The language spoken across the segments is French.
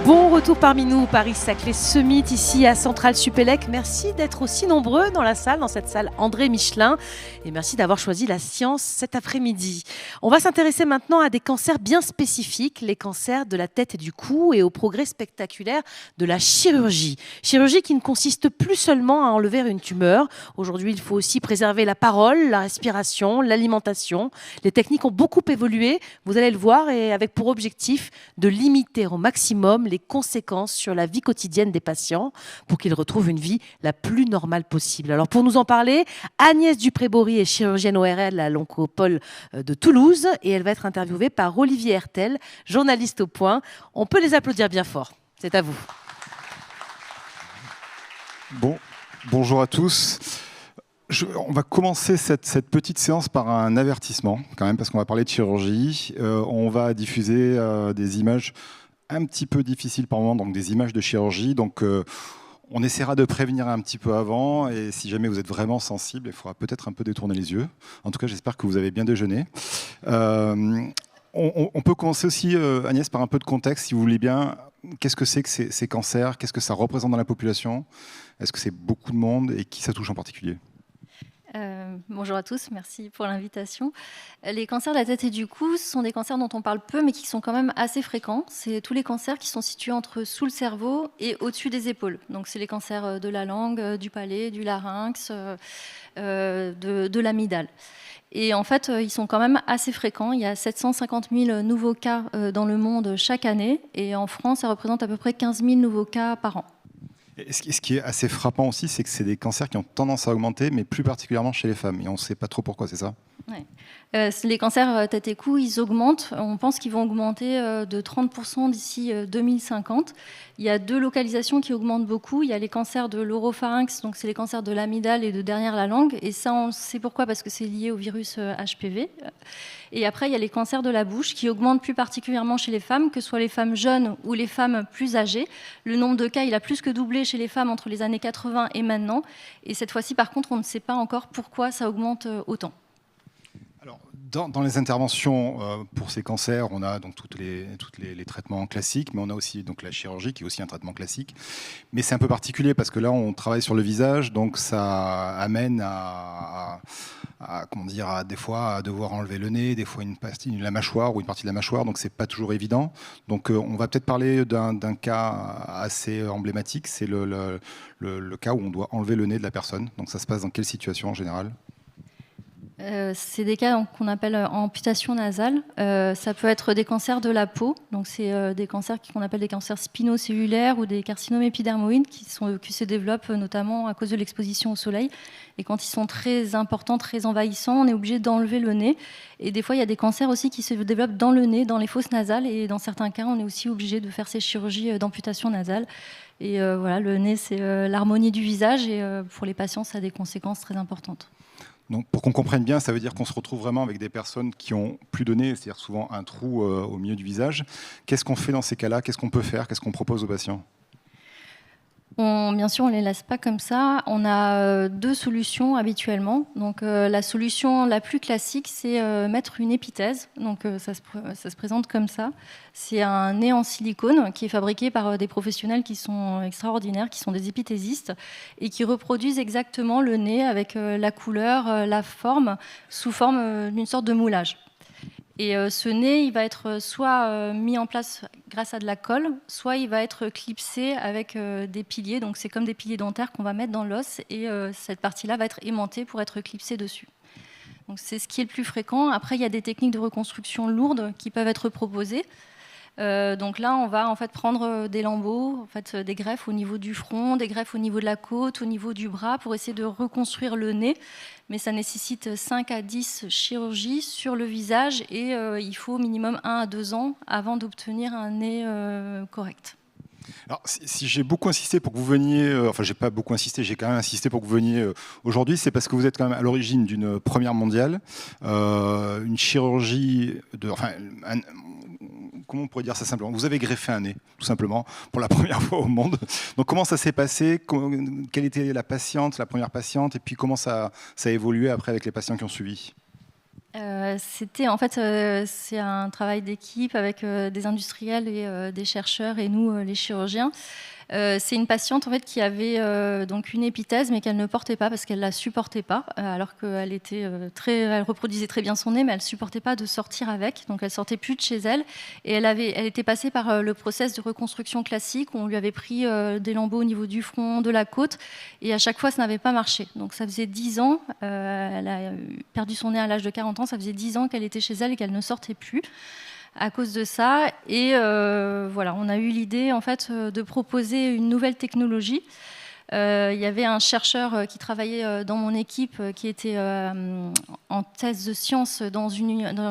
Bon retour parmi nous, Paris-Saclay Summit, ici à Centrale Supélec. Merci d'être aussi nombreux dans la salle, dans cette salle André Michelin. Et merci d'avoir choisi la science cet après-midi. On va s'intéresser maintenant à des cancers bien spécifiques, les cancers de la tête et du cou, et au progrès spectaculaire de la chirurgie. Chirurgie qui ne consiste plus seulement à enlever une tumeur. Aujourd'hui, il faut aussi préserver la parole, la respiration, l'alimentation. Les techniques ont beaucoup évolué, vous allez le voir, et avec pour objectif de limiter au maximum les conséquences sur la vie quotidienne des patients pour qu'ils retrouvent une vie la plus normale possible. Alors pour nous en parler, Agnès Dupré-Bory est chirurgienne ORL à l'Oncopole de Toulouse et elle va être interviewée par Olivier Hertel, journaliste au Point. On peut les applaudir bien fort. C'est à vous. Bonjour à tous. On va commencer cette petite séance par un avertissement quand même parce qu'on va parler de chirurgie. On va diffuser des images un petit peu difficiles par moment, donc des images de chirurgie. Donc on essaiera de prévenir un petit peu avant et si jamais vous êtes vraiment sensible, il faudra peut-être un peu détourner les yeux. En tout cas, j'espère que vous avez bien déjeuné. On peut commencer aussi, Agnès, par un peu de contexte, si vous voulez bien. Qu'est-ce que c'est que ces cancers? Qu'est-ce que ça représente dans la population? Est-ce que c'est beaucoup de monde et qui ça touche en particulier? Bonjour à tous, merci pour l'invitation. Les cancers de la tête et du cou, ce sont des cancers dont on parle peu, mais qui sont quand même assez fréquents. C'est tous les cancers qui sont situés sous le cerveau et au-dessus des épaules. Donc c'est les cancers de la langue, du palais, du larynx, de l'amygdale. Et en fait, ils sont quand même assez fréquents. Il y a 750 000 nouveaux cas dans le monde chaque année. Et en France, ça représente à peu près 15 000 nouveaux cas par an. Et ce qui est assez frappant aussi, c'est que c'est des cancers qui ont tendance à augmenter, mais plus particulièrement chez les femmes. Et on ne sait pas trop pourquoi, c'est ça? Ouais. Les cancers tête et cou, ils augmentent. On pense qu'ils vont augmenter de 30% d'ici 2050. Il y a deux localisations qui augmentent beaucoup. Il y a les cancers de l'oropharynx, donc c'est les cancers de l'amygdale et de derrière la langue. Et ça, on sait pourquoi, parce que c'est lié au virus HPV. Et après, il y a les cancers de la bouche qui augmentent plus particulièrement chez les femmes, que ce soit les femmes jeunes ou les femmes plus âgées. Le nombre de cas, il a plus que doublé chez les femmes entre les années 80 et maintenant. Et cette fois-ci, par contre, on ne sait pas encore pourquoi ça augmente autant. Alors, dans les interventions pour ces cancers, on a donc tous les traitements classiques, mais on a aussi donc, la chirurgie qui est aussi un traitement classique. Mais c'est un peu particulier parce que là, on travaille sur le visage, donc ça amène à des fois à devoir enlever le nez, des fois la mâchoire ou une partie de la mâchoire, donc c'est pas toujours évident. Donc on va peut-être parler d'un cas assez emblématique, c'est le cas où on doit enlever le nez de la personne. Donc ça se passe dans quelle situation en général? C'est des cas qu'on appelle amputation nasale. Ça peut être des cancers de la peau, donc c'est des cancers qu'on appelle des cancers spinocellulaires ou des carcinomes épidermoïdes qui se développent notamment à cause de l'exposition au soleil. Et quand ils sont très importants, très envahissants, on est obligé d'enlever le nez. Et des fois, il y a des cancers aussi qui se développent dans le nez, dans les fosses nasales. Et dans certains cas, on est aussi obligé de faire ces chirurgies d'amputation nasale. Et voilà, le nez, c'est l'harmonie du visage. Et pour les patients, ça a des conséquences très importantes. Donc, pour qu'on comprenne bien, ça veut dire qu'on se retrouve vraiment avec des personnes qui ont plus de nez, c'est-à-dire souvent un trou au milieu du visage. Qu'est-ce qu'on fait dans ces cas-là? Qu'est-ce qu'on peut faire? Qu'est-ce qu'on propose aux patients? Bien sûr, on ne les laisse pas comme ça. On a deux solutions habituellement. Donc, la solution la plus classique, c'est mettre une épithèse. Donc, ça se présente comme ça. C'est un nez en silicone qui est fabriqué par des professionnels qui sont extraordinaires, qui sont des épithésistes et qui reproduisent exactement le nez avec la couleur, la forme, sous forme d'une sorte de moulage. Et ce nez, il va être soit mis en place grâce à de la colle, soit il va être clipsé avec des piliers. Donc c'est comme des piliers dentaires qu'on va mettre dans l'os et cette partie-là va être aimantée pour être clipsée dessus. Donc c'est ce qui est le plus fréquent. Après, il y a des techniques de reconstruction lourdes qui peuvent être proposées. Donc là, on va en fait prendre des lambeaux, en fait, des greffes au niveau du front, des greffes au niveau de la côte, au niveau du bras, pour essayer de reconstruire le nez. Mais ça nécessite 5 à 10 chirurgies sur le visage et il faut au minimum 1 à 2 ans avant d'obtenir un nez correct. Alors, si j'ai beaucoup insisté pour que vous veniez, enfin j'ai pas beaucoup insisté, j'ai quand même insisté pour que vous veniez aujourd'hui, c'est parce que vous êtes quand même à l'origine d'une première mondiale, une chirurgie comment on pourrait dire ça simplement? Vous avez greffé un nez, tout simplement, pour la première fois au monde. Donc comment ça s'est passé? Quelle était la première patiente? Et puis comment ça a évolué après avec les patients qui ont suivi? C'était en fait c'est un travail d'équipe avec des industriels et des chercheurs et nous les chirurgiens. C'est une patiente en fait qui avait donc une épithèse mais qu'elle ne portait pas parce qu'elle la supportait pas alors qu'elle était elle reproduisait très bien son nez mais elle supportait pas de sortir avec, donc elle sortait plus de chez elle et elle était passée par le process de reconstruction classique où on lui avait pris des lambeaux au niveau du front, de la côte et à chaque fois ça n'avait pas marché. Donc ça faisait 10 ans, elle a perdu son nez à l'âge de 40 ans, ça faisait 10 ans qu'elle était chez elle et qu'elle ne sortait plus à cause de ça. Et voilà, on a eu l'idée en fait de proposer une nouvelle technologie. Il y avait un chercheur qui travaillait dans mon équipe qui était en thèse de sciences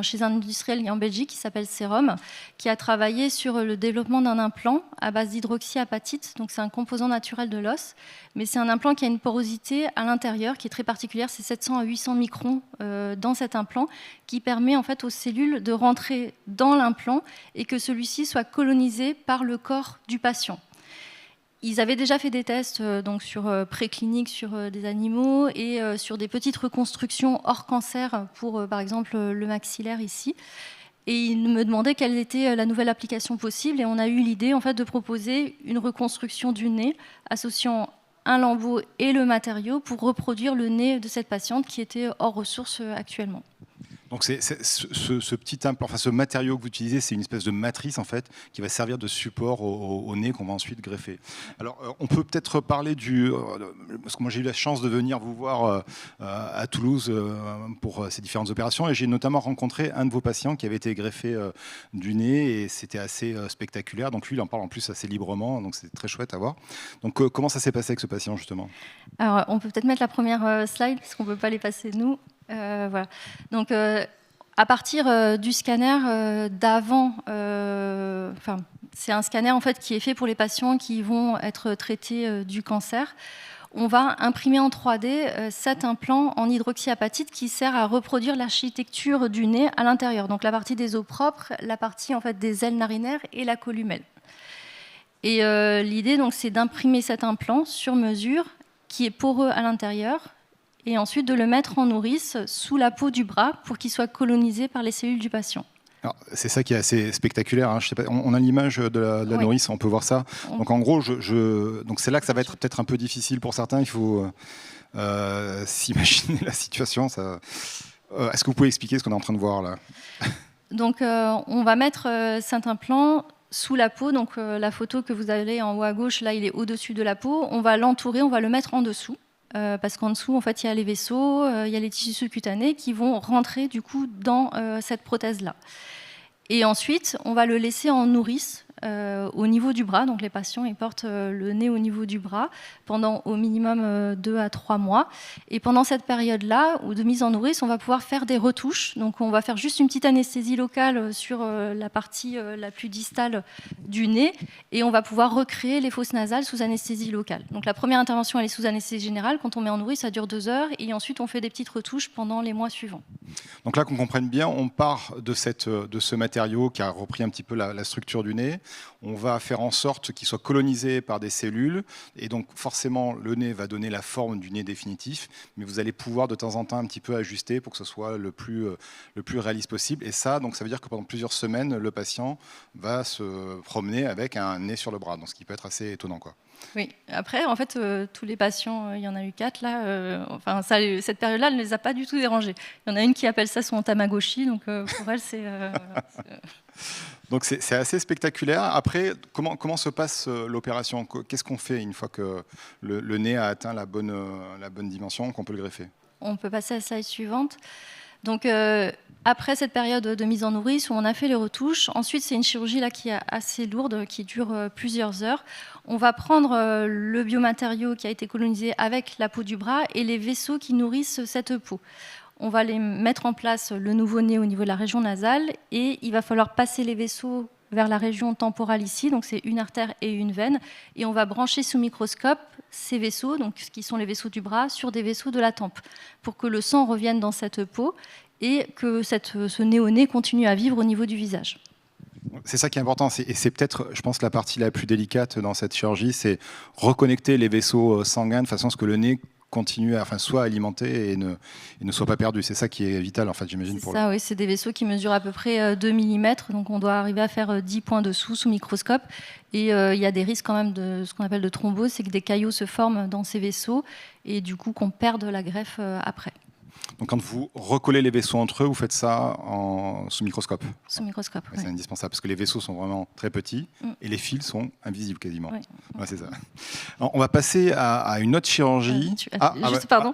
chez un industriel en Belgique qui s'appelle Serum, qui a travaillé sur le développement d'un implant à base d'hydroxyapatite. Donc c'est un composant naturel de l'os, mais c'est un implant qui a une porosité à l'intérieur qui est très particulière. C'est 700 à 800 microns dans cet implant qui permet en fait aux cellules de rentrer dans l'implant et que celui-ci soit colonisé par le corps du patient. Ils avaient déjà fait des tests donc sur précliniques sur des animaux et sur des petites reconstructions hors cancer pour par exemple le maxillaire ici. Et ils me demandaient quelle était la nouvelle application possible et on a eu l'idée en fait de proposer une reconstruction du nez associant un lambeau et le matériau pour reproduire le nez de cette patiente qui était hors ressources actuellement. Donc ce petit implant, enfin ce matériau que vous utilisez, c'est une espèce de matrice en fait qui va servir de support au nez qu'on va ensuite greffer. Alors on peut peut-être parler parce que moi j'ai eu la chance de venir vous voir à Toulouse pour ces différentes opérations et j'ai notamment rencontré un de vos patients qui avait été greffé du nez et c'était assez spectaculaire. Donc lui il en parle en plus assez librement, donc c'est très chouette à voir. Donc comment ça s'est passé avec ce patient justement? Alors on peut peut-être mettre la première slide parce qu'on ne peut pas les passer nous. Voilà. Donc, à partir du scanner d'avant, c'est un scanner en fait qui est fait pour les patients qui vont être traités du cancer. On va imprimer en 3D cet implant en hydroxyapatite qui sert à reproduire l'architecture du nez à l'intérieur. Donc, la partie des os propres, la partie en fait des ailes narinaires et la columelle. Et l'idée, donc, c'est d'imprimer cet implant sur mesure qui est poreux à l'intérieur et ensuite de le mettre en nourrice sous la peau du bras pour qu'il soit colonisé par les cellules du patient. C'est ça qui est assez spectaculaire. Hein. Je sais pas, on a l'image de la oui. Nourrice, on peut voir ça. Donc en gros, donc c'est là que ça va être peut-être un peu difficile pour certains. Il faut s'imaginer la situation. Est-ce que vous pouvez expliquer ce qu'on est en train de voir là? Donc on va mettre cet implant sous la peau. Donc la photo que vous avez en haut à gauche, là, il est au-dessus de la peau. On va l'entourer, on va le mettre en dessous. Parce qu'en dessous, en fait, il y a les vaisseaux, il y a les tissus sous-cutanés qui vont rentrer du coup dans cette prothèse-là. Et ensuite, on va le laisser en nourrice au niveau du bras. Donc les patients ils portent le nez au niveau du bras pendant au minimum 2 à 3 mois. Et pendant cette période-là, ou de mise en nourrice, on va pouvoir faire des retouches. Donc on va faire juste une petite anesthésie locale sur la partie la plus distale du nez et on va pouvoir recréer les fosses nasales sous anesthésie locale. Donc la première intervention elle est sous anesthésie générale. Quand on met en nourrice, ça dure 2 heures et ensuite on fait des petites retouches pendant les mois suivants. Donc là, qu'on comprenne bien, on part de ce matériau qui a repris un petit peu la structure du nez. On va faire en sorte qu'il soit colonisé par des cellules et donc forcément le nez va donner la forme du nez définitif, mais vous allez pouvoir de temps en temps un petit peu ajuster pour que ce soit le plus réaliste possible. Et ça, donc ça veut dire que pendant plusieurs semaines, le patient va se promener avec un nez sur le bras, donc ce qui peut être assez étonnant, quoi. Oui, après, en fait, tous les patients, il y en a eu 4 là, cette période-là, elle ne les a pas du tout dérangés. Il y en a une qui appelle ça son tamagotchi, donc pour elle, c'est... Donc c'est assez spectaculaire. Après, comment se passe l'opération? Qu'est-ce qu'on fait une fois que le nez a atteint la bonne dimension, qu'on peut le greffer? On peut passer à la slide suivante. Donc, après cette période de mise en nourrice où on a fait les retouches, ensuite c'est une chirurgie là qui est assez lourde, qui dure plusieurs heures. On va prendre le biomatériau qui a été colonisé avec la peau du bras et les vaisseaux qui nourrissent cette peau. On va les mettre en place le nouveau nez au niveau de la région nasale et il va falloir passer les vaisseaux vers la région temporale ici, donc c'est une artère et une veine, et on va brancher sous microscope ces vaisseaux, donc qui sont les vaisseaux du bras, sur des vaisseaux de la tempe, pour que le sang revienne dans cette peau et que ce néo-nez continue à vivre au niveau du visage. C'est ça qui est important, et c'est peut-être, je pense, la partie la plus délicate dans cette chirurgie, c'est reconnecter les vaisseaux sanguins de façon à ce que le nez continue, soit alimenter et ne soit pas perdu. C'est ça qui est vital, en fait, j'imagine. Oui, c'est des vaisseaux qui mesurent à peu près 2 mm, donc on doit arriver à faire 10 points dessous sous microscope. Et il y a des risques quand même de ce qu'on appelle de thrombose, c'est que des caillots se forment dans ces vaisseaux et du coup qu'on perde la greffe après. Donc quand vous recollez les vaisseaux entre eux, vous faites ça sous microscope. Sous microscope, oui. C'est indispensable parce que les vaisseaux sont vraiment très petits et les fils sont invisibles quasiment. Oui. Ouais, c'est ça. Alors, on va passer à une autre chirurgie. Pardon.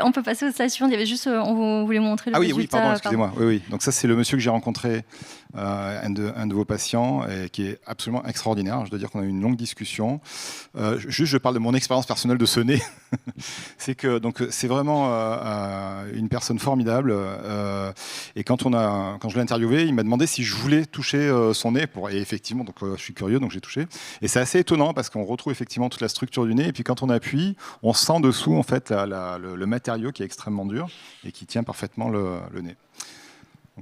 On peut passer au slide suivant. Il y avait juste, on voulait montrer le résultat. Oui, pardon, excusez-moi. Oui. Donc ça, c'est le monsieur que j'ai rencontré, un de vos patients, et qui est absolument extraordinaire. Je dois dire qu'on a eu une longue discussion. Je parle de mon expérience personnelle de ce nez. C'est que c'est vraiment une personne formidable. Et quand je l'ai interviewé, il m'a demandé si je voulais toucher son nez. Et effectivement, je suis curieux, donc j'ai touché. Et c'est assez étonnant parce qu'on retrouve effectivement toute la structure du nez. Et puis quand on appuie, on sent dessous en fait le matériau qui est extrêmement dur et qui tient parfaitement le nez.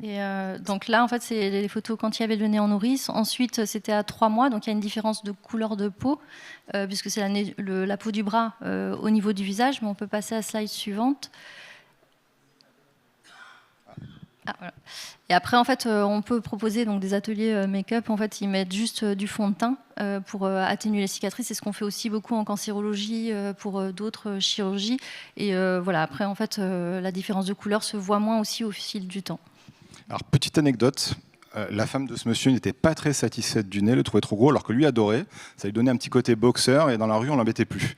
Et donc là, en fait, c'est les photos quand il y avait le nez en nourrice. Ensuite, c'était à 3 mois, donc il y a une différence de couleur de peau, puisque c'est la peau du bras au niveau du visage. Mais on peut passer à la slide suivante. Voilà. Et après, en fait, on peut proposer donc, des ateliers make-up. En fait, ils mettent juste du fond de teint pour atténuer les cicatrices. C'est ce qu'on fait aussi beaucoup en cancérologie pour d'autres chirurgies. Et voilà, après, en fait, la différence de couleur se voit moins aussi au fil du temps. Alors, petite anecdote, la femme de ce monsieur n'était pas très satisfaite du nez, le trouvait trop gros, alors que lui adorait. Ça lui donnait un petit côté boxeur, et dans la rue, on l'embêtait plus.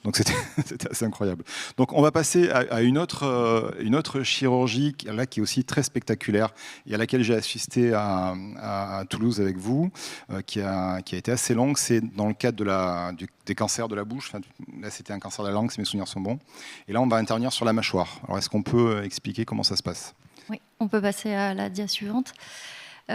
Donc, c'était assez incroyable. Donc, on va passer à une autre chirurgie qui est aussi très spectaculaire, et à laquelle j'ai assisté à Toulouse avec vous, qui a été assez longue. C'est dans le cadre des cancers de la bouche. Enfin, là, c'était un cancer de la langue, si mes souvenirs sont bons. Et là, on va intervenir sur la mâchoire. Alors, est-ce qu'on peut expliquer comment ça se passe ? Oui, on peut passer à la dia suivante. Pour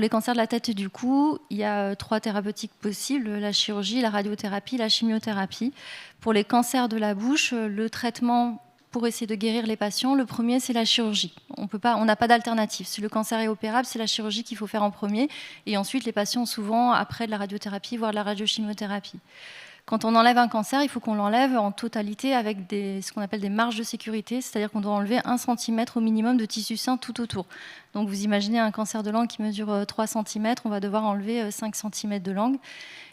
les cancers de la tête et du cou, il y a 3 thérapeutiques possibles, la chirurgie, la radiothérapie, la chimiothérapie. Pour les cancers de la bouche, le traitement pour essayer de guérir les patients, le premier, c'est la chirurgie. On n'a pas d'alternative. Si le cancer est opérable, c'est la chirurgie qu'il faut faire en premier. Et ensuite, les patients, souvent, après de la radiothérapie, voire de la radiochimiothérapie. Quand on enlève un cancer, il faut qu'on l'enlève en totalité avec ce qu'on appelle des marges de sécurité, c'est-à-dire qu'on doit enlever 1 cm au minimum de tissu sain tout autour. Donc vous imaginez un cancer de langue qui mesure 3 cm, on va devoir enlever 5 cm de langue.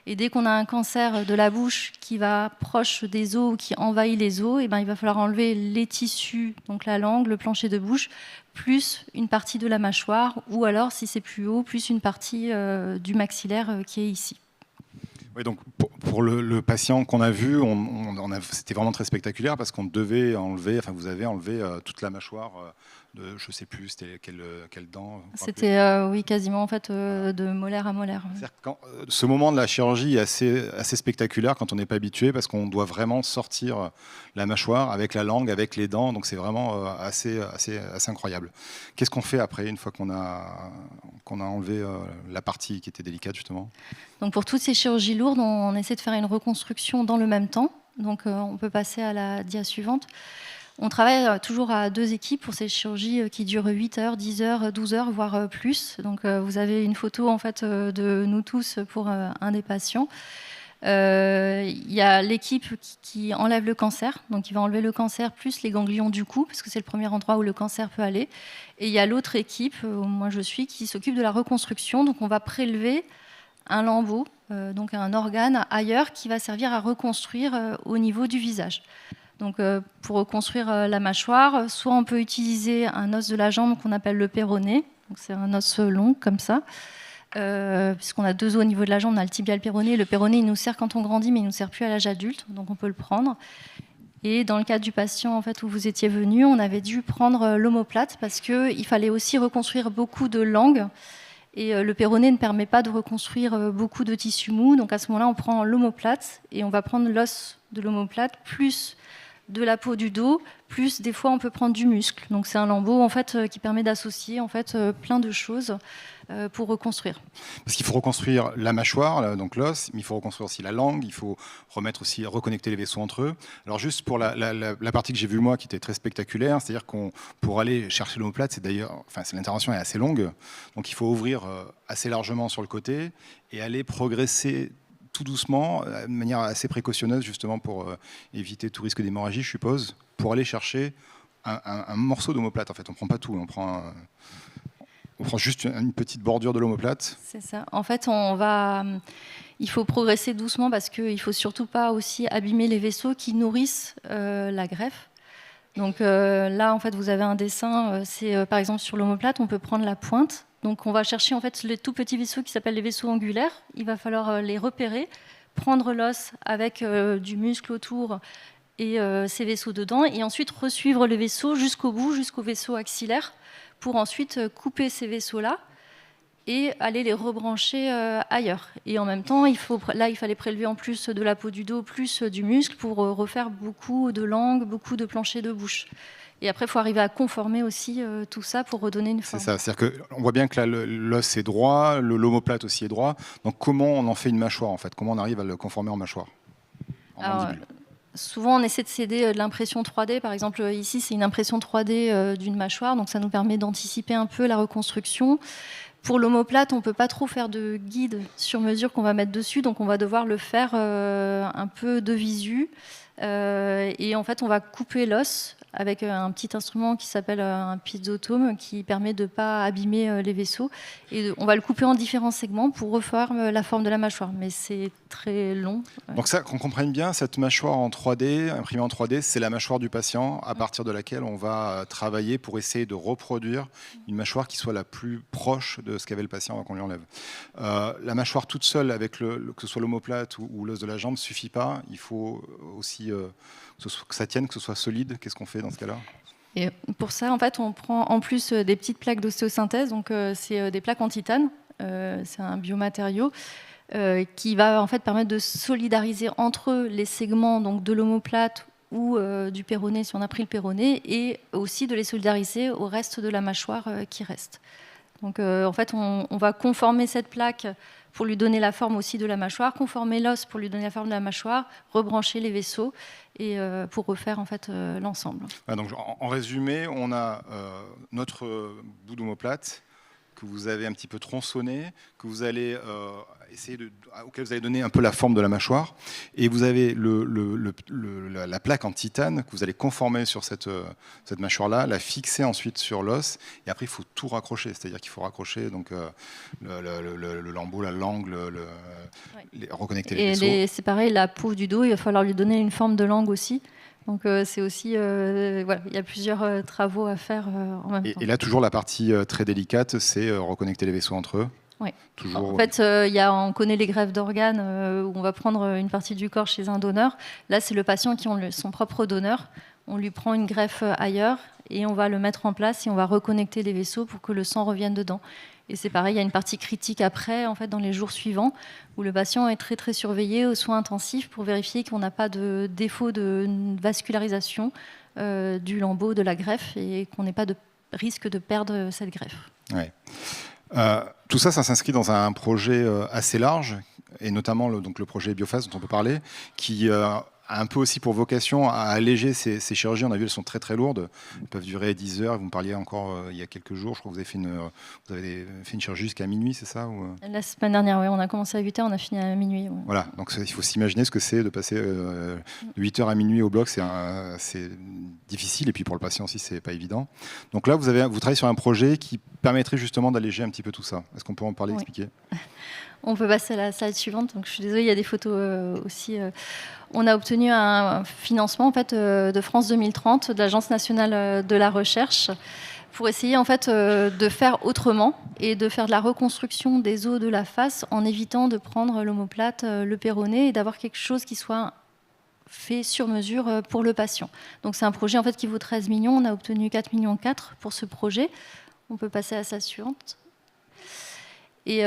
Et dès qu'on a un cancer de la bouche qui va proche des os ou qui envahit les os, il va falloir enlever les tissus, donc la langue, le plancher de bouche, plus une partie de la mâchoire, ou alors, si c'est plus haut, plus une partie du maxillaire qui est ici. Oui, donc pour le patient qu'on a vu, c'était vraiment très spectaculaire parce qu'on devait enlever, vous avez enlevé toute la mâchoire de, je ne sais plus, c'était quelle dent. C'était oui, quasiment en fait de molaire à molaire. Ce moment de la chirurgie est assez spectaculaire quand on n'est pas habitué parce qu'on doit vraiment sortir la mâchoire avec la langue, avec les dents, donc c'est vraiment assez incroyable. Qu'est-ce qu'on fait après une fois qu'on a enlevé la partie qui était délicate justement ? Donc pour toutes ces chirurgies lourdes, on essaie de faire une reconstruction dans le même temps. Donc on peut passer à la dia suivante. On travaille toujours à 2 équipes pour ces chirurgies qui durent 8 heures, 10 heures, 12 heures, voire plus. Donc vous avez une photo en fait de nous tous pour un des patients. Il y a l'équipe qui enlève le cancer, donc il va enlever le cancer plus les ganglions du cou, parce que c'est le premier endroit où le cancer peut aller. Et il y a l'autre équipe, où moi je suis, qui s'occupe de la reconstruction. Donc on va prélever un lambeau, donc un organe ailleurs qui va servir à reconstruire au niveau du visage. Donc, pour reconstruire la mâchoire, soit on peut utiliser un os de la jambe qu'on appelle le péroné, donc c'est un os long comme ça, puisqu'on a 2 os au niveau de la jambe, on a le tibia et le péroné. Le péroné, il nous sert quand on grandit, mais il ne nous sert plus à l'âge adulte, donc on peut le prendre. Et dans le cas du patient en fait, où vous étiez venu, on avait dû prendre l'omoplate parce qu'il fallait aussi reconstruire beaucoup de langue. Et le péroné ne permet pas de reconstruire beaucoup de tissu mou. Donc à ce moment-là, on prend l'omoplate et on va prendre l'os de l'omoplate plus de la peau du dos, plus des fois on peut prendre du muscle. Donc c'est un lambeau en fait qui permet d'associer en fait plein de choses pour reconstruire. Parce qu'il faut reconstruire la mâchoire, donc l'os, mais il faut reconstruire aussi la langue, il faut reconnecter les vaisseaux entre eux. Alors juste pour la partie que j'ai vue moi qui était très spectaculaire, c'est-à-dire pour aller chercher l'omoplate, l'intervention est assez longue, donc il faut ouvrir assez largement sur le côté et aller progresser tout doucement, de manière assez précautionneuse, justement pour éviter tout risque d'hémorragie, je suppose, pour aller chercher un morceau d'omoplate. En fait, on ne prend pas tout, on prend juste une petite bordure de l'omoplate. C'est ça. En fait, il faut progresser doucement parce qu'il ne faut surtout pas aussi abîmer les vaisseaux qui nourrissent la greffe. Donc là, en fait, vous avez un dessin, c'est par exemple sur l'omoplate, on peut prendre la pointe. Donc on va chercher en fait les tout petits vaisseaux qui s'appellent les vaisseaux angulaires. Il va falloir les repérer, prendre l'os avec du muscle autour et ces vaisseaux dedans, et ensuite resuivre le vaisseau jusqu'au bout, jusqu'au vaisseau axillaire, pour ensuite couper ces vaisseaux-là et aller les rebrancher ailleurs. Et en même temps, il fallait prélever en plus de la peau du dos, plus du muscle, pour refaire beaucoup de langue, beaucoup de planchers de bouche. Et après, il faut arriver à conformer aussi tout ça pour redonner une forme. C'est ça, c'est-à-dire qu'on voit bien que là, l'os est droit, l'omoplate aussi est droit. Donc comment on en fait une mâchoire, en fait? Comment on arrive à le conformer en mâchoire, en mandibule? Souvent, on essaie de s'aider de l'impression 3D. Par exemple, ici, c'est une impression 3D d'une mâchoire, donc ça nous permet d'anticiper un peu la reconstruction. Pour l'omoplate, on ne peut pas trop faire de guide sur mesure qu'on va mettre dessus, donc on va devoir le faire un peu de visu. Et en fait, on va couper l'os avec un petit instrument qui s'appelle un piezotome qui permet de ne pas abîmer les vaisseaux. Et on va le couper en différents segments pour refaire la forme de la mâchoire. Mais c'est très long. Donc ça, qu'on comprenne bien, cette mâchoire en 3D, imprimée en 3D, c'est la mâchoire du patient à partir de laquelle on va travailler pour essayer de reproduire une mâchoire qui soit la plus proche de ce qu'avait le patient avant qu'on lui enlève. La mâchoire toute seule, avec que ce soit l'omoplate ou l'os de la jambe, ne suffit pas. Il faut aussi que ça tienne, que ce soit solide. Qu'est-ce qu'on fait dans ce cas-là? Et pour ça, en fait, on prend en plus des petites plaques d'ostéosynthèse. Donc, c'est des plaques en titane. C'est un biomatériau qui va en fait permettre de solidariser entre eux les segments donc, de l'omoplate ou du péroné, si on a pris le péroné, et aussi de les solidariser au reste de la mâchoire qui reste. Donc, en fait, on va conformer cette plaque pour lui donner la forme aussi de la mâchoire, conformer l'os pour lui donner la forme de la mâchoire, rebrancher les vaisseaux et pour refaire en fait l'ensemble. Ouais, donc, en résumé, on a notre bout d'omoplate que vous avez un petit peu tronçonné, que vous allez auquel vous allez donner un peu la forme de la mâchoire, et vous avez la plaque en titane que vous allez conformer sur cette mâchoire-là, la fixer ensuite sur l'os, et après il faut tout raccrocher, c'est-à-dire qu'il faut raccrocher donc, le lambeau, la langue, reconnecter les vaisseaux. Et c'est pareil, la peau du dos, il va falloir lui donner une forme de langue aussi. Donc c'est aussi, voilà, il y a plusieurs travaux à faire en même temps. Et là, toujours la partie très délicate, c'est reconnecter les vaisseaux entre eux. Oui. Toujours... En fait, on connaît les greffes d'organes où on va prendre une partie du corps chez un donneur. Là, c'est le patient qui a son propre donneur. On lui prend une greffe ailleurs et on va le mettre en place et on va reconnecter les vaisseaux pour que le sang revienne dedans. Et c'est pareil, il y a une partie critique après, en fait, dans les jours suivants, où le patient est très très surveillé aux soins intensifs pour vérifier qu'on n'a pas de défaut de vascularisation du lambeau de la greffe et qu'on n'ait pas de risque de perdre cette greffe. Ouais. Tout ça, ça s'inscrit dans un projet assez large, et notamment le projet Biophase dont on peut parler, qui a un peu aussi pour vocation à alléger ces chirurgies. On a vu, elles sont très très lourdes, elles peuvent durer 10 heures. Vous me parliez encore il y a quelques jours, je crois que vous avez fait une chirurgie jusqu'à minuit, c'est ça ou... La semaine dernière, oui, on a commencé à 8h, on a fini à minuit. Ouais. Voilà, donc il faut s'imaginer ce que c'est de passer de 8h à minuit au bloc, c'est difficile, et puis pour le patient aussi, c'est pas évident. Donc là, vous travaillez sur un projet qui permettrait justement d'alléger un petit peu tout ça. Est-ce qu'on peut en parler, expliquer ? On peut passer à la slide suivante. Donc, je suis désolée, il y a des photos aussi. On a obtenu un financement en fait, de France 2030, de l'Agence nationale de la recherche, pour essayer en fait, de faire autrement et de faire de la reconstruction des os de la face en évitant de prendre l'omoplate, le péroné, et d'avoir quelque chose qui soit fait sur mesure pour le patient. Donc c'est un projet en fait, qui vaut 13 millions. On a obtenu 4,4 millions pour ce projet. On peut passer à la suivante. Et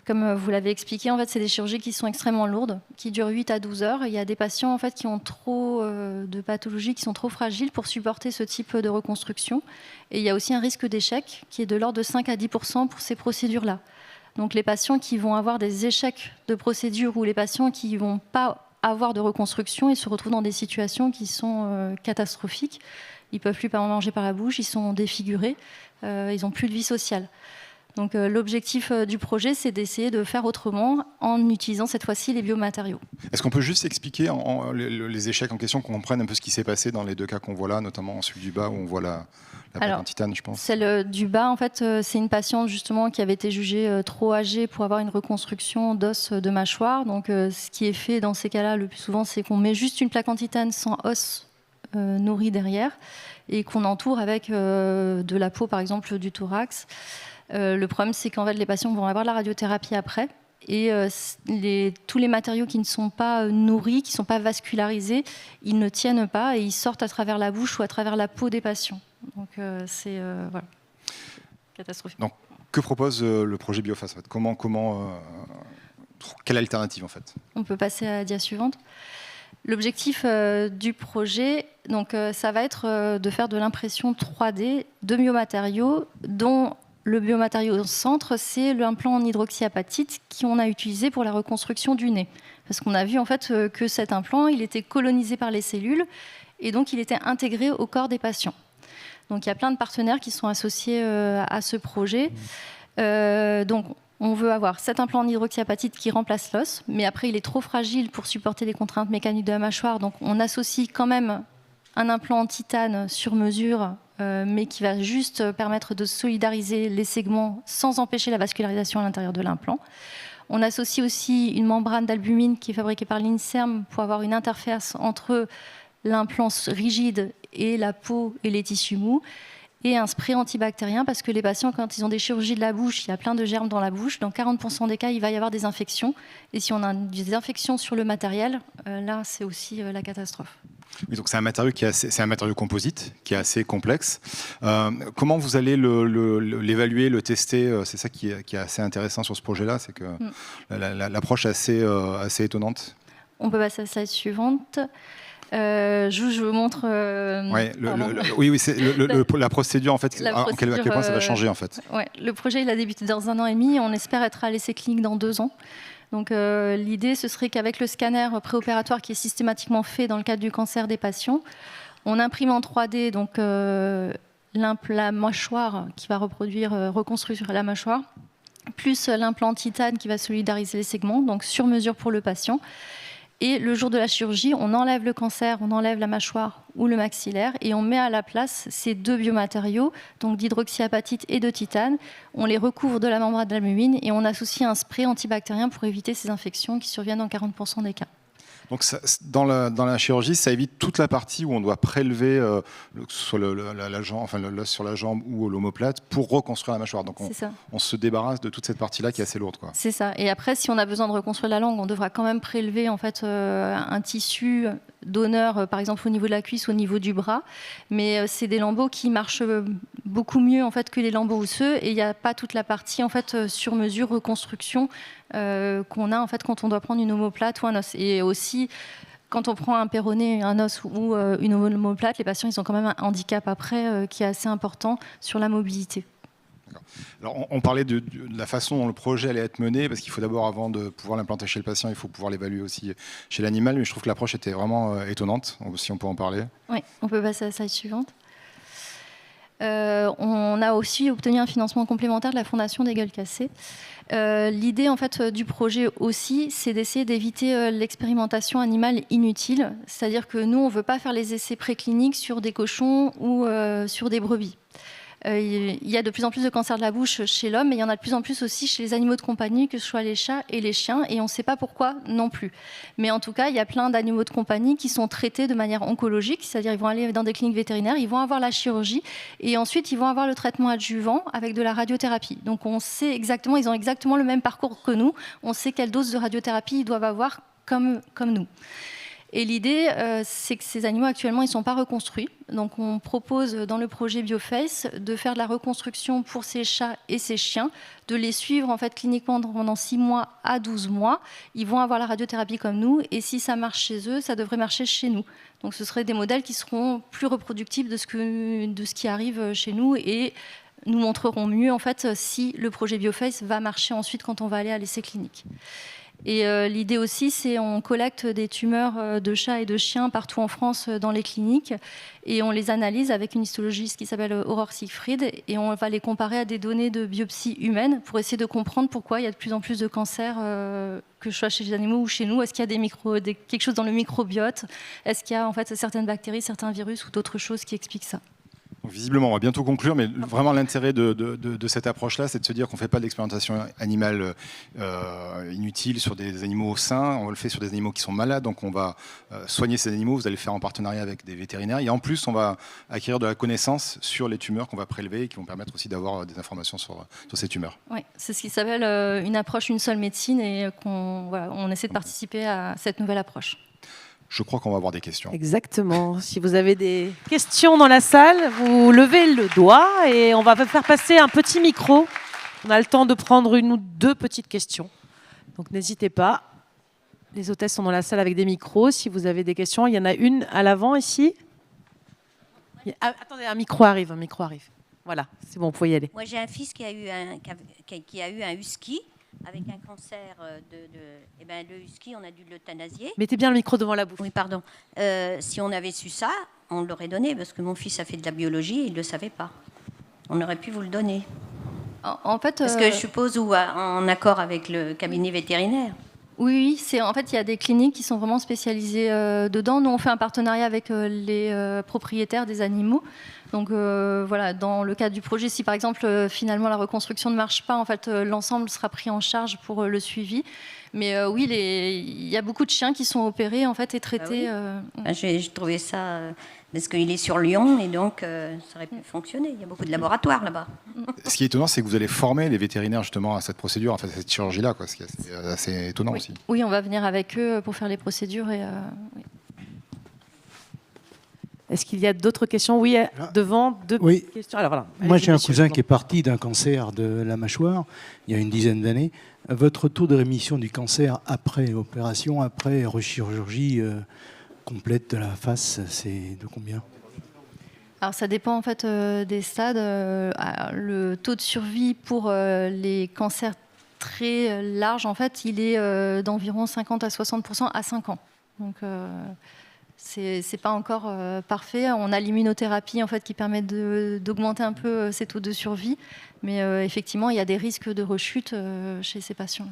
comme vous l'avez expliqué, en fait, c'est des chirurgies qui sont extrêmement lourdes, qui durent 8 à 12 heures. Il y a des patients en fait, qui ont trop de pathologies, qui sont trop fragiles pour supporter ce type de reconstruction. Et il y a aussi un risque d'échec qui est de l'ordre de 5 à 10% pour ces procédures-là. Donc les patients qui vont avoir des échecs de procédure ou les patients qui ne vont pas avoir de reconstruction, ils se retrouvent dans des situations qui sont catastrophiques. Ils ne peuvent plus manger par la bouche, ils sont défigurés, ils n'ont plus de vie sociale. Donc l'objectif du projet, c'est d'essayer de faire autrement en utilisant cette fois-ci les biomatériaux. Est-ce qu'on peut juste expliquer les échecs en question, qu'on comprenne un peu ce qui s'est passé dans les 2 cas qu'on voit là, notamment celui du bas où on voit la plaque en titane, je pense. Celle du bas, en fait, c'est une patiente justement qui avait été jugée trop âgée pour avoir une reconstruction d'os de mâchoire. Donc ce qui est fait dans ces cas-là, le plus souvent, c'est qu'on met juste une plaque en titane sans os nourri derrière et qu'on entoure avec de la peau, par exemple, du thorax. Le problème, c'est qu'en fait, les patients vont avoir de la radiothérapie après. Et tous les matériaux qui ne sont pas nourris, qui ne sont pas vascularisés, ils ne tiennent pas et ils sortent à travers la bouche ou à travers la peau des patients. Donc c'est voilà, catastrophique. Donc, que propose le projet Bioface en fait ? Quelle alternative en fait ? On peut passer à la dia suivante. L'objectif du projet, donc, ça va être de faire de l'impression 3D de biomatériaux dont le biomatériau au centre, c'est l'implant en hydroxyapatite qu'on a utilisé pour la reconstruction du nez. Parce qu'on a vu en fait que cet implant, il était colonisé par les cellules et donc il était intégré au corps des patients. Donc il y a plein de partenaires qui sont associés à ce projet. Donc on veut avoir cet implant en hydroxyapatite qui remplace l'os, mais après il est trop fragile pour supporter les contraintes mécaniques de la mâchoire. Donc on associe quand même un implant en titane sur mesure, mais qui va juste permettre de solidariser les segments sans empêcher la vascularisation à l'intérieur de l'implant. On associe aussi une membrane d'albumine qui est fabriquée par l'INSERM pour avoir une interface entre l'implant rigide et la peau et les tissus mous, et un spray antibactérien parce que les patients, quand ils ont des chirurgies de la bouche, il y a plein de germes dans la bouche. Dans 40% des cas, il va y avoir des infections. Et si on a des infections sur le matériel, là, c'est aussi la catastrophe. Oui, donc c'est un matériau c'est un matériau composite qui est assez complexe. Comment vous allez l'évaluer, le tester ? C'est ça qui est assez intéressant sur ce projet-là, c'est que l'approche est assez étonnante. On peut passer à la slide suivante. Je vous montre. Oui, c'est la procédure en fait. À quel point ça va changer en fait. Ouais, le projet il a débuté dans 1 an et demi. On espère être à l'essai clinique dans 2 ans. Donc l'idée, ce serait qu'avec le scanner préopératoire qui est systématiquement fait dans le cadre du cancer des patients, on imprime en 3D donc la mâchoire qui va reconstruire la mâchoire, plus l'implant titane qui va solidariser les segments, donc sur mesure pour le patient. Et le jour de la chirurgie, on enlève le cancer, on enlève la mâchoire ou le maxillaire et on met à la place ces 2 biomatériaux, donc d'hydroxyapatite et de titane. On les recouvre de la membrane d'albumine et on associe un spray antibactérien pour éviter ces infections qui surviennent dans 40% des cas. Donc dans la chirurgie, ça évite toute la partie où on doit prélever soit l'os sur la jambe ou l'omoplate pour reconstruire la mâchoire. Donc on se débarrasse de toute cette partie-là qui est assez lourde, quoi. C'est ça. Et après, si on a besoin de reconstruire la langue, on devra quand même prélever en fait un tissu donneur, par exemple au niveau de la cuisse, au niveau du bras. Mais c'est des lambeaux qui marchent beaucoup mieux en fait que les lambeaux osseux et il n'y a pas toute la partie en fait sur mesure reconstruction qu'on a en fait quand on doit prendre une omoplate ou un os. Et aussi quand on prend un péroné, un os ou une omoplate, les patients ils ont quand même un handicap après qui est assez important sur la mobilité. Alors, on parlait de la façon dont le projet allait être mené, parce qu'il faut d'abord, avant de pouvoir l'implanter chez le patient, il faut pouvoir l'évaluer aussi chez l'animal, mais je trouve que l'approche était vraiment étonnante, si on peut en parler. Oui, on peut passer à la slide suivante. On a aussi obtenu un financement complémentaire de la Fondation des Gueules Cassées. L'idée en fait, du projet aussi, c'est d'essayer d'éviter l'expérimentation animale inutile, c'est-à-dire que nous, on ne veut pas faire les essais précliniques sur des cochons ou sur des brebis. Il y a de plus en plus de cancers de la bouche chez l'homme, mais il y en a de plus en plus aussi chez les animaux de compagnie, que ce soit les chats et les chiens, et on ne sait pas pourquoi non plus. Mais en tout cas, il y a plein d'animaux de compagnie qui sont traités de manière oncologique, c'est-à-dire ils vont aller dans des cliniques vétérinaires, ils vont avoir la chirurgie, et ensuite ils vont avoir le traitement adjuvant avec de la radiothérapie. Donc on sait exactement, ils ont exactement le même parcours que nous, on sait quelle dose de radiothérapie ils doivent avoir comme nous. Et l'idée, c'est que ces animaux, actuellement, ils ne sont pas reconstruits. Donc, on propose dans le projet Bioface de faire de la reconstruction pour ces chats et ces chiens, de les suivre en fait, cliniquement pendant 6 mois à 12 mois. Ils vont avoir la radiothérapie comme nous. Et si ça marche chez eux, ça devrait marcher chez nous. Donc, ce seraient des modèles qui seront plus reproductibles de ce qui arrive chez nous et nous montreront mieux en fait, si le projet Bioface va marcher ensuite quand on va aller à l'essai clinique. Et l'idée aussi, c'est on collecte des tumeurs de chats et de chiens partout en France dans les cliniques et on les analyse avec une histologiste qui s'appelle Aurore Siegfried et on va les comparer à des données de biopsie humaine pour essayer de comprendre pourquoi il y a de plus en plus de cancers, que ce soit chez les animaux ou chez nous. Est-ce qu'il y a quelque chose dans le microbiote? Est-ce qu'il y a en fait certaines bactéries, certains virus ou d'autres choses qui expliquent ça? Donc, visiblement, on va bientôt conclure, mais vraiment l'intérêt de cette approche-là, c'est de se dire qu'on ne fait pas d'expérimentation animale inutile sur des animaux sains, on le fait sur des animaux qui sont malades, donc on va soigner ces animaux, vous allez le faire en partenariat avec des vétérinaires, et en plus on va acquérir de la connaissance sur les tumeurs qu'on va prélever et qui vont permettre aussi d'avoir des informations sur ces tumeurs. Oui, c'est ce qui s'appelle une approche une seule médecine et on essaie de participer à cette nouvelle approche. Je crois qu'on va avoir des questions. Exactement. Si vous avez des questions dans la salle, vous levez le doigt et on va faire passer un petit micro. On a le temps de prendre une ou deux petites questions. Donc n'hésitez pas. Les hôtesses sont dans la salle avec des micros. Si vous avez des questions, il y en a une à l'avant ici. Attendez, un micro arrive. Voilà, c'est bon, vous pouvez y aller. Moi, j'ai un fils qui a eu un husky. Avec un cancer eh ben, le husky, on a dû l'euthanasier. Mettez bien le micro devant la bouche. Oui, pardon. Si on avait su ça, on l'aurait donné, parce que mon fils a fait de la biologie et il ne le savait pas. On aurait pu vous le donner. En fait, parce que je suppose, ou en accord avec le cabinet vétérinaire. Oui, en fait, il y a des cliniques qui sont vraiment spécialisées dedans. Nous, on fait un partenariat avec les propriétaires des animaux. Donc voilà, dans le cadre du projet, si par exemple finalement la reconstruction ne marche pas, en fait, l'ensemble sera pris en charge pour le suivi. Mais oui, il y a beaucoup de chiens qui sont opérés en fait et traités. J'ai trouvé ça parce qu'il est sur Lyon et donc ça aurait pu fonctionner. Il y a beaucoup de laboratoires là-bas. Ce qui est étonnant, c'est que vous allez former les vétérinaires justement à cette procédure, à cette chirurgie-là, quoi. Ce qui est assez étonnant aussi. Oui, on va venir avec eux pour faire les procédures et. Oui. Est-ce qu'il y a d'autres questions? Oui, devant, deux questions. Alors, voilà. Moi, j'ai un cousin qui est parti d'un cancer de la mâchoire il y a une dizaine d'années. Votre taux de rémission du cancer après opération, après rechirurgie complète de la face, c'est de combien? Alors, ça dépend en fait des stades. Le taux de survie pour les cancers très larges, en fait, il est d'environ 50 à 60% à 5 ans. Donc, c'est pas encore parfait. On a l'immunothérapie en fait qui permet d'augmenter un peu ces taux de survie, mais effectivement il y a des risques de rechute chez ces patients.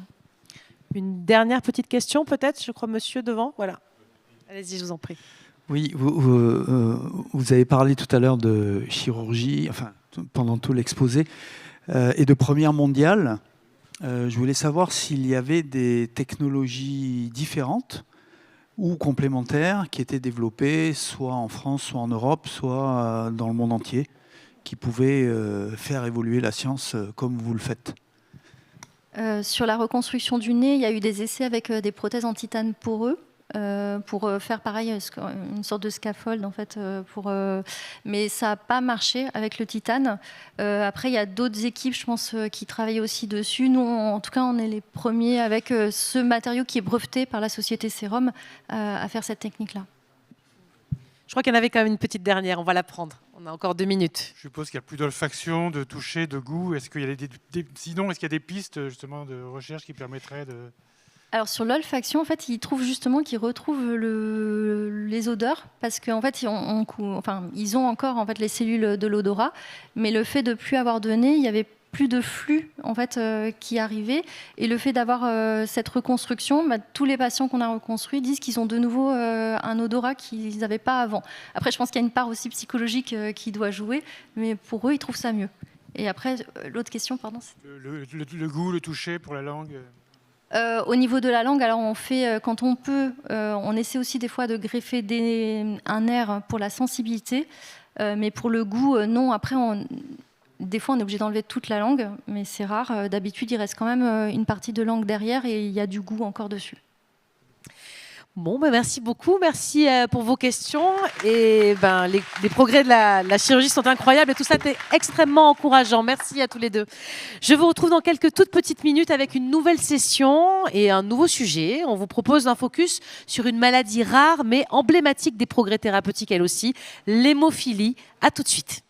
Une dernière petite question peut-être, je crois monsieur devant. Voilà. Allez-y, je vous en prie. Oui, vous avez parlé tout à l'heure de chirurgie, enfin pendant tout l'exposé, et de première mondiale. Je voulais savoir s'il y avait des technologies différentes ou complémentaires qui étaient développés soit en France, soit en Europe, soit dans le monde entier, qui pouvaient faire évoluer la science comme vous le faites. Sur la reconstruction du nez, il y a eu des essais avec des prothèses en titane poreux pour faire pareil, une sorte de scaffold en fait, mais ça n'a pas marché avec le titane. Après, il y a d'autres équipes, je pense, qui travaillent aussi dessus. Nous, en tout cas, on est les premiers avec ce matériau qui est breveté par la société Sérum à faire cette technique-là. Je crois qu'il y en avait quand même une petite dernière, on va la prendre. On a encore 2 minutes. Je suppose qu'il n'y a plus d'olfaction, de toucher, de goût. Est-ce qu'il y a sinon, est-ce qu'il y a des pistes justement de recherche qui permettraient de... Alors sur l'olfaction, en fait, ils retrouvent les odeurs parce qu'en fait, ils ont encore en fait les cellules de l'odorat, mais le fait de plus avoir de nez, il y avait plus de flux en fait qui arrivait, et le fait d'avoir cette reconstruction, tous les patients qu'on a reconstruits disent qu'ils ont de nouveau un odorat qu'ils n'avaient pas avant. Après, je pense qu'il y a une part aussi psychologique qui doit jouer, mais pour eux, ils trouvent ça mieux. Et après, l'autre question, pardon. Le goût, le toucher pour la langue. Au niveau de la langue, alors on fait, quand on peut, on essaie aussi des fois de greffer un nerf pour la sensibilité, mais pour le goût, non. Après, des fois, on est obligé d'enlever toute la langue, mais c'est rare. D'habitude, il reste quand même une partie de langue derrière et il y a du goût encore dessus. Bon, merci beaucoup, merci pour vos questions. Et les progrès de la chirurgie sont incroyables et tout ça est extrêmement encourageant. Merci à tous les deux. Je vous retrouve dans quelques toutes petites minutes avec une nouvelle session et un nouveau sujet. On vous propose un focus sur une maladie rare mais emblématique des progrès thérapeutiques elle aussi, l'hémophilie. À tout de suite.